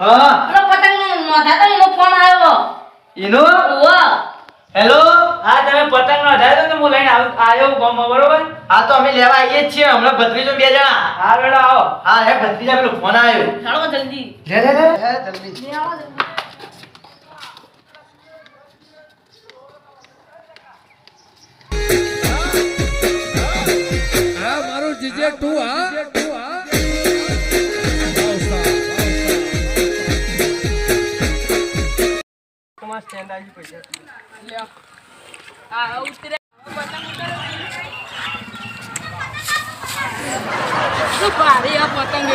હા પેલો પતંગનો નોંધા તો એનો ફોન આવ્યો. એનો હેલો હા તમે પતંગ નો અઢાર તો હું લઈને આવ્યો ગામમાં બરોબર. હા તો અમે લેવા આવીએ જ છીએ હમણાં ભત્રીજો 2 જણા. હા બેડો આવો. હા હે ભત્રીજા પેલો ફોન આવ્યો. ચાલો જલ્દી. લે લે લે હે જલ્દી. લે આવો જલ્દી. હા મારું જીજે 2 હા તમાર સ્ટેન્ડ આવી પૈસા. લ્યો. હા ઉતરે પતંગ ઉતરે. તો ભારે આ પતંગ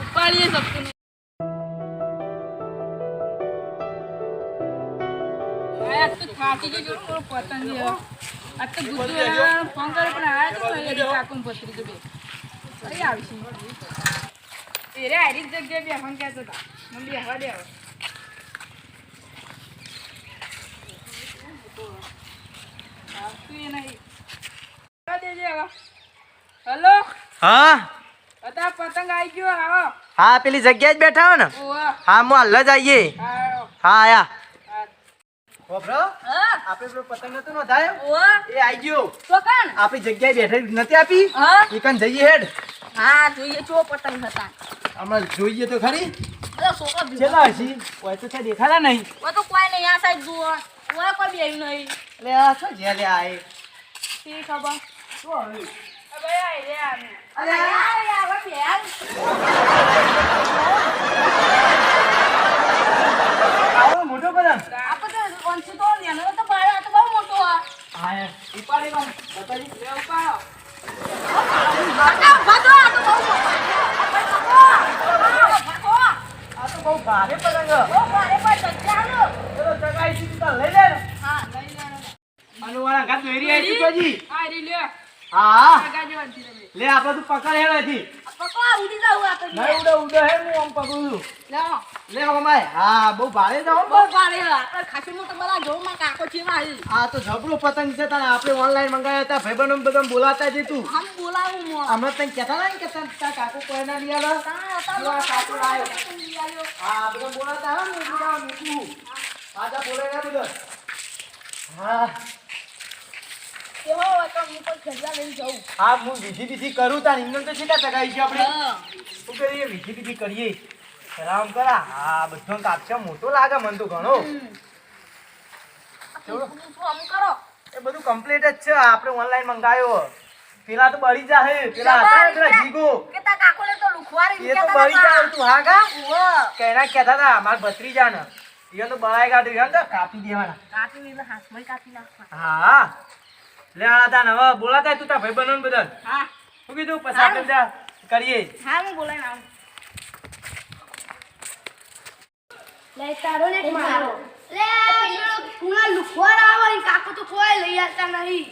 ઉપાડીએ શકતું નહીં. આ તો થાકી ગઈ જો પતંગ છે. આ તો ગુજ્જુ ફોન કરે પણ આ તો એ કાકુન પતરી તો બે અરે આવશે એ રે આરી જગ્યાએ બે ફોન કહેતો હતા મને બેહવા દે હવે આવતું એ નહીં દેજે હવે હેલો હા અતા પતંગ આવી ગયો આવો હા પેલી જગ્યાએ જ બેઠા હો ને. ઓવા હા હું હાલ જ આવીએ. આવો હા આયા. હા ખબરો હા આપણે પેલો પતંગ નતો નોંધાયો ઓવા એ આવી ગયો. તો કાન આપણી જગ્યાએ બેઠી નથી આપી હા ઈકન જઈએ હેડ. હા જોઈએ ચો પતંગ હતા હમણાં જોઈએ તો ખરી અરે છોકરા ભીગા ચેલા હશી ઓય તો છે દેખાડા નહીં. ઓ તો કોઈ નહીં આ સાઈડ જુઓ ઓય કોઈ બેહી નહીં એટલે આ શું જે લે આએ શી ખબર શું હવે અબે આય રે આને અરે આય આવા બેન આવો મોટો પતંગ. આપણે તો ઓનસી તો લેનો તો બાર આ તો બહુ મોટો આ હા ઉપાડી કોણ બતાજી. લે ઉપાડો ભાગો ભાગો આ તો બહુ મોટો ભાગો આ તો બહુ ભારે પતંગ. ઓ બારે પર ચચાલો ચલો ચગાઈ સીધી તો લઈ લે. હા લઈ લેવાનો અનુવાળા ઘાત વેરી આવી તું આ રી લે હા લગાજો અંતી રે લે આપણે તું પકડ હેડેથી. પકવા ઉડી જાવ આ તો નહીં ઉડે ઉડે હે હું આમ પકડું છું. લે લે ઓમાય હા બહુ ભારે જાવ. બહુ ભારે આપણે ખાસી મોટો બલા જો માં કાકો ચેવા આવી આ તો જબરો પતંગ છે તારે આપણે ઓનલાઈન મંગાવ્યા હતા ભાઈબંધો બધા બોલાતા જ તું. હમ બોલાવું મો હમણાં તને કહેતા હતા ને કે તાર કાકો કોઈ ના લઈ આવે. કાકો લાવ્યો. હા બધા બોલાતા હા ને બધા મૂકું. આજા બોલે ના બધા. હા કેવો હોય તો હું પણ ખેજવા લઈને જાઉં હા હું વિધિ કરું તાર ઇંગલ તો છેટા તગાઈ છે આપણે. હા શું કરીએ વિધિ કરીએ. સલામ કરા હા બધો કાપશે મોટો લાગે મને તો ઘણો. ચલો આમ કરો એ બધું કમ્પ્લીટ જ છે આપણે ઓનલાઈન મંગાવ્યો. પેલા તો બળી જાહે પેલા હતા ને પેલા જીગો કે તા કાકોને તો લુખવારી એ તો બળી જાય તું હા કા ઓહ કેના કહેતા હતા માર ભત્રીજા ને એ તો બળાઈ કાઢ્યું તો કાપી દેવાના. કાપી એટલે હાથમાં કાપી નાખવા હા લે આ તા હવે બોલાતા તું તાર ભાઈબંધો ને બધા હા શું કીધું પછી આપણે બધા કરીએ. હા હું બોલાઈને આવું લે તારો ને મારો લે પેલો કુણા લુખવાડ આવે ને કાકો તો કોઈ લઈ આવતા નહીં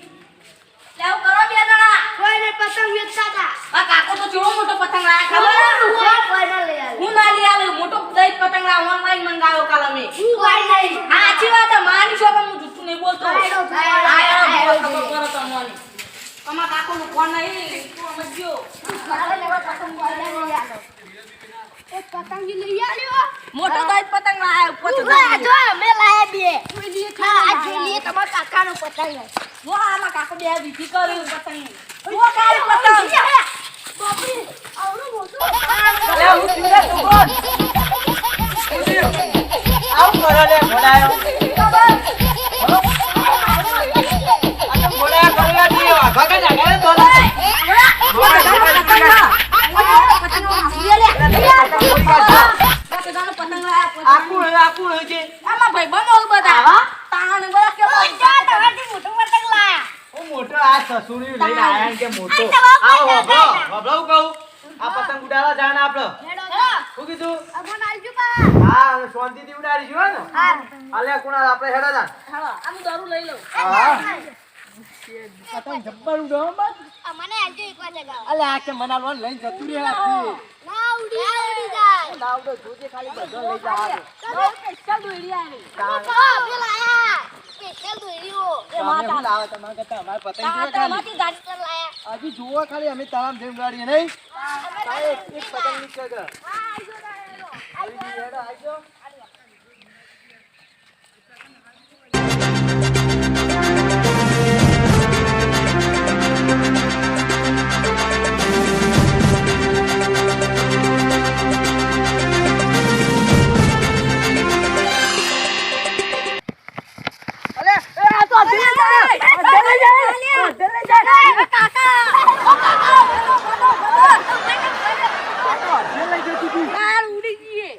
લે આવું કરો બે જણા કોઈને પતંગ વેચતા હતા આ કાકો તો કેવો મોટો પતંગ લાયા ખબર કોઈ ના લઈ આવે હું ના લઈ આવ્યો મોટો દહીં પતંગ લાવ ઓનલાઈન મંગાવ્યો કાલ અમે હું કોઈ નહીં હા સાચી વાત માની છો પણ હું જૂઠું નહીં બોલતો આયો, ખબર કરો તમને તમારા કાકો નું ફોન નહીં તું સમજ્યો મારે લેવા પતંગ કોઈ લઈ આવે એક પતંગ લઈ આવ્યો મોટો દહીં પતંગ લાયા હું પછી જો મે લાયા બે હા આ જોઈએ તમારા કાકાનો પતંગ જો આમાં કાકો બે વિધિ કર્યું પતંગ જો કાલ પતંગ બાપરી આવડો મોટો લે હું સીધા તું બોલ આવ કરો લે ઘોડાયો આ તો ઘોડા કરવા દીયો ભગત આગળ તો આકું છે આમાં ભાઈ બનો બધા તાણ બધા કેવો ઓ મોટો આ સસુરી લઈને આયા ને કે મોટો આવો હબળો હબળો કહું આ પતંગ ઉડાડવા જાના આપણે શું કીધું હા હવે શાંતિથી ઉડાડીશું હો ને હાલે કુણાલ આપણે હેડા જા હાલો આમ દારૂ લઈ લઉં હા પતંગ જબ્બર ઉડાવો બસ મને આજે એક વાર જગાવ અલે આ કે મનાલવાન લઈને જતું રે હાથી ના ઉડી જાય ના ઉડો જોજે ખાલી બધો લઈ જા ચાલ દોડી આવી પેલા આયા સ્પેશિયલ દોરીઓ એ માતા લાવે તમાર કરતા અમાર પતંગ જોવે ખાલી માટી ગાડી પર લાયા હજી જુઓ ખાલી અમે તમામ જેમ ગાડીએ નહીં અમે કાંઈ એક પતંગ નીકળ ગયો આ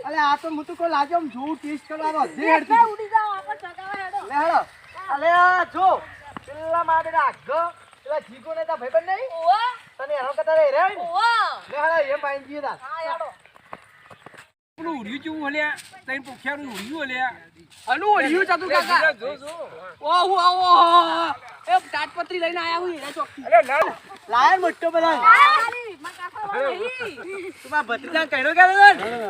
અલે આ તો હું તો કોઈ લાગ્યો આમ જોઉં ટેસ્ટ કરવાનો જે હેડતી લે હેડો અલે આ જો પેલા મારે રાખજો પેલા જીગો ને તા ભાઈબંધ નહીં તને હેરો કરતા રે રે લે હેડો એમ પાઈન જીએ તા પેલું ઉડ્યું જેવું હલ્યા તઈ પોખ્યાનું ઉડ્યું હલ્યા અનુ ઉડ્યું ચાતું કાકા જો ઓહો એ તાટપત્રી લઈને આયા હું એના ચોકથી અરે ના લાયર મોટો બધા તું ભત્રીજા કહેરો કે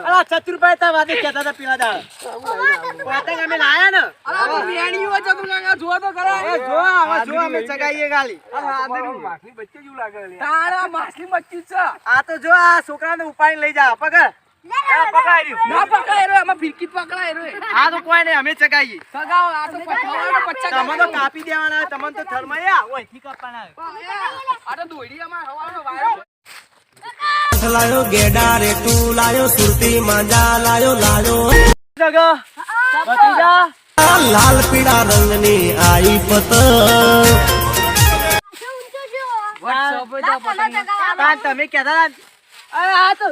અલા ચતુરભાઈ તા વાદે કહેતા તા પીવા દા પતંગ અમે લાયા ને અરે બિયાણીઓ ચાતું કાકા જો તો ખરા એ જો અમે ચગાઈએ ગાલી માછલી બચ્ચે જેવું લાગે લે તારા માછલી બચ્ચી છે આ તો જો આ છોકરાને ઉપાડીને લઈ જા પકડ ના પકડાય રે અમે ફિરકી પકડાય રે આ તો કોઈ નહીં અમે ચગાઈએ સગાવ આ તો પકડવાનો 50 તમે તો કાપી દેવાના તમને તો થરમાયા ઓયથી કાપવાના આ તો દોડી અમાર હવાનો વાયરો લાયો ગેડા રે તું લાયો સુરતી માંજા લાયો જગા ભત્રીજા લાલ પીળા રંગની આઈ પતંગ તમે કહેતા અરે આ તો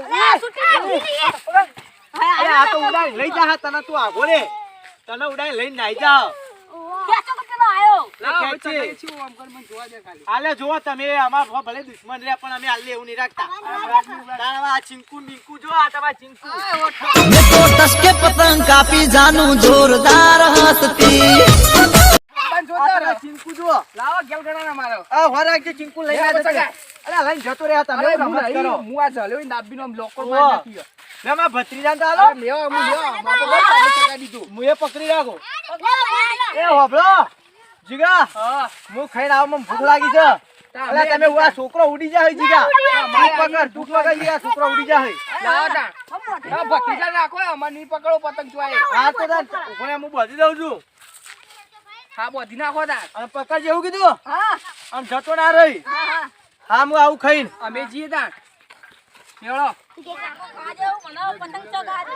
ઉડાઈ લઈ જા તને તું આગો રે તને ઉડાઈ લઈને નાઈ જા હાલે જો તમે અમાર ભલે દુશ્મન રે પણ અમે હાલે એવું નહીં રાખતા તારા આ ચિંકુ બિંકુ જો આ તમારા ચિંકુ मैं तो टस के पतंग कापी जानू जोरदार हंसती ચિંકુ જો લાવો ગેલ ગણાના મારો આ હોરાક જે ચિંકુ લઈને અરે લઈને જતો રે તમે રમત કરો હું આ જલ્યો દાબીનો લોકર માર નાખ્યો મે માં ભત્રીજા તો આલો લેવો હું લેવો બાપો બસ તમે ચકા દીધું મુએ પકડી રાખો એ હોબળો જીગા હા હું ખાઈને આવ મને ભૂખ લાગી છે અલા તમે આ છોકરો ઉડી જાય જીગા તું પકડ જીગા છોકરો ઉડી જાય લાવો તા ભત્રીજા રાખો અમાર ની પકડો પતંગ ચોય આ તો તાર કોને હું બધી દઉં છું હા બોધી નાખો તા અને પકડ જેવું કીધું હા આમ જતો ના રહી હા હું આવું ખાઈને અમે જીએ તા લેવડો પતંગ ચગાડે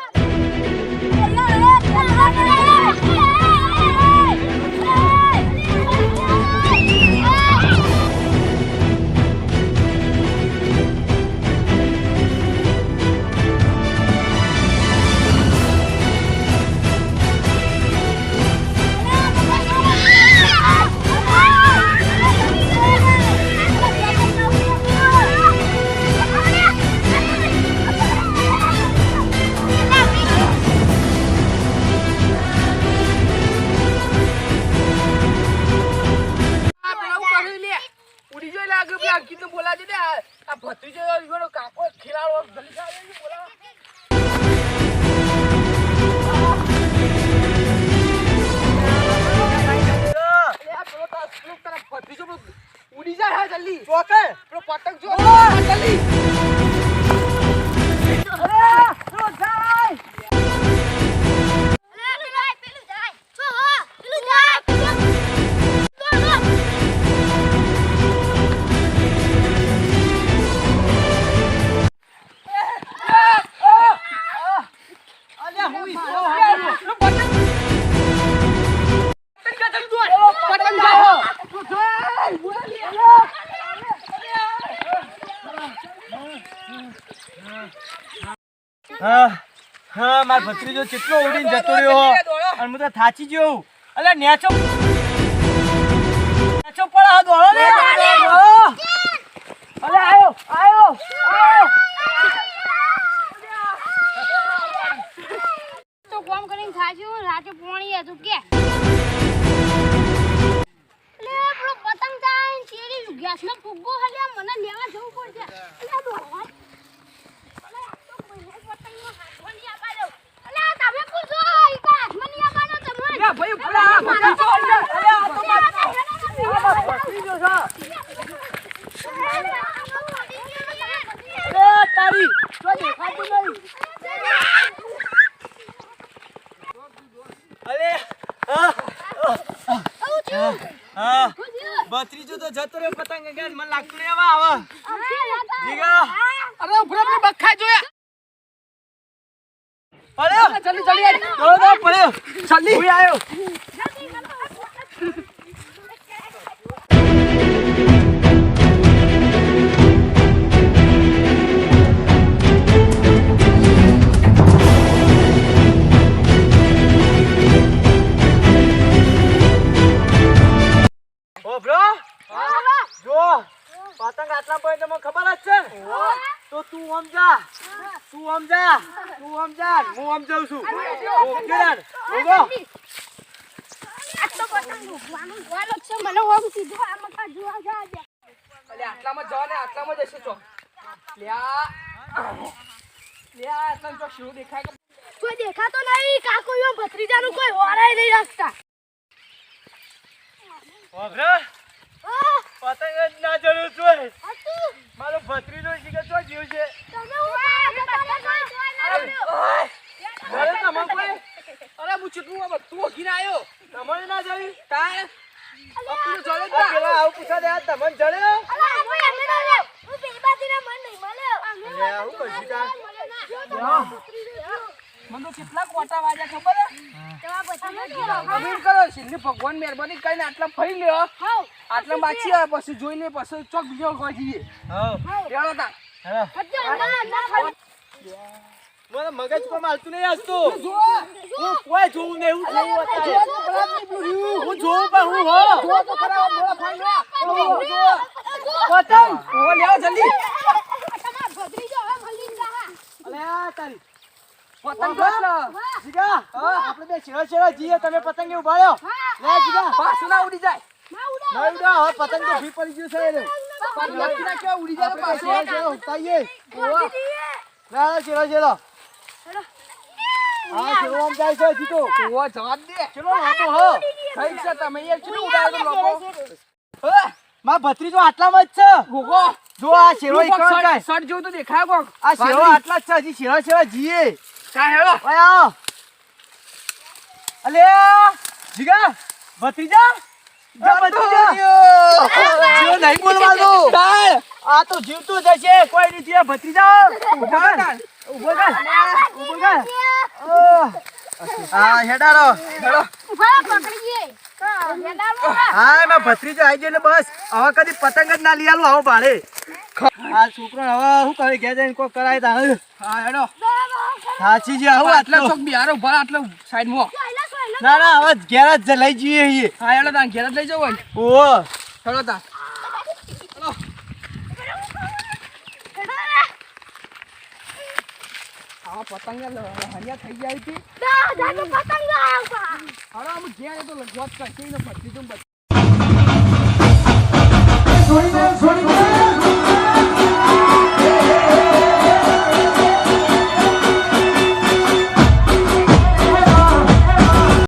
ઉડી જોઈ લાગે પેલા અંકિત ને બોલાજે ને આ ભત્રીજો ઈનો કાકો ખેલાડો જલ્દી આવે બોલાવો ઉડી જાય હા જલ્દી ચોકે પેલો પતંગ જો જલ્દી હા માર ભત્રીજો કેટલો ઉડીને જતો રહ્યો અને હું તો થાચી ગયો અલે નેચો પડે હા દોડો ને અલે આયો તો કોમ કરીને ખાશું રાતે પોણી હતું કે લે પેલો પતંગ જાય ચેરી ગેસનો ફુગ્ગો હલ્યા મને લેવા જવું પડશે અલા દોડવા અલા તો કોઈ પતંગનો હાથમાં નહીં આપાડો અલા તમે પૂછો ઈ કા હાથમાં નહીં આપાડો તમે યા ભાઈ પેલા ભત્રીજો અલે આ તો ભત્રીજો છે તારી તો દેખાતું નહીં તમને લાગતું નહીં હવે આવે જીગા અરે ઉભરે આપણે બખા જોયા પડ્યો જલ્દી જલ્દી આય દોડો પડ્યો જલ્દી હું આવ્યો ઓ બ્રો જો પતંગ આટલા પડે તમને ખબર જ છે ને તો તું સમજા હું સમજાવું છું ઓકે ડન ઓગો આ તો પતંગ ઉગવાનું જોવાનું છે મને ઓમ સીધો આમાં કા જોવા જા અલે આટલામાં જવા ને આટલામાં જશે તો લ્યા આટલામાં તો શું દેખાય કે કોઈ દેખાતો નહીં કાકો યો ભત્રીજાનું કોઈ હોરાય નહીં રાખતા ઓ બ્રો પતંગ જ ના જડ્યું છે હતું મારો ભત્રીજો શીખે તો જીવ છે તમે જડે તમને કોઈ અરે હું ચૂકવું આ બધું ઘીને આવ્યો તમને ના જડી તાર અપનું જળે આ પેલા આવું પૂછા દે તમને જડ્યો અલા અમે અમે ના લે હું બેબાજીના મન નહીં મળ્યો અલે આવું કરશી તા મને તો કેટલા કોટા વાગ્યા ખબર હે અમીર કરો સિલ્લી ભગવાન મહેરબાની કરીને આટલા ફરી લ્યો આટલા બાકી આવે પછી જોઈ લે પછી ચોક બીજો કોઈ જઈએ હા રેડો તા હેલો મને મગજ પર માલતું નહીં હસતું જો હું કોઈ જોવું નહીં હું જોવું અત્યારે હું જોવું પણ હું હો જો તો ખરા મોળા ફાઈ લે પતંગ ઓ લેવો જલ્દી તમાર ભત્રીજો હવે મળી જા અલે આ તારી પતંગ જોસ જીગા આપણે બે છેડો છેડો જીએ તમે પતંગે ઉભાડ્યો લે જીગા પાછું ના ઉડી જાય ના ઉડા હવે પતંગ તો ભી પડી ગયું છે એને પણ લખી નાખ્યો ઉડી જાય આપણે પાછું છેડો છેડો ઉતાઈએ ના છેડો છેડો હા છેડો આમ જાય છે જીતો ઓ જવાબ દે ચલો લાંબો હો થઈ છે તમે એક ચીડું ઉડાડો લોકો માં ભત્રીજો આટલામાં જ છે ગોગો જો આ શેરો એકવાર કાય શર્ટ જેવું તો દેખાય કોક આ શેરો આટલા જ છે હજી શેરો શેરો જીએ કા હેડો ઓય આવો અલે જીગા ભત્રીજા જા ભત્રીજા જીવ નહીં બોલવાનું ચાલ આ તો જીવતું જ હશે કોઈ નથી ભત્રીજા ઉભો કર ઉભો કર હા હેડારો હેડો ઉભા પકડીએ તો હા મેં ભત્રીજો આવી ગયો એટલે બસ હવે કદી પતંગ જ ના લઈ આલું આવો ભાડે આ છોકરો હવે શું કરે ઘેર જઈને કોઈ કરાય તા હા હેડો સાચી છે આવું આટલા આટલો ચોક બિહાર ઉભા આટલા સાઈડ માં ના ના હવે ઘેર જ લઈ જઈએ છીએ હા હેડો તા ઘેર જ લઈ જવો ને ઓહો હેડો તા આ પતંગ હરિયા થઈ જાય છે પતંગ આવતા હવે આમ ઘેર તો લગવત કરશે ને પછી તો છોડી દે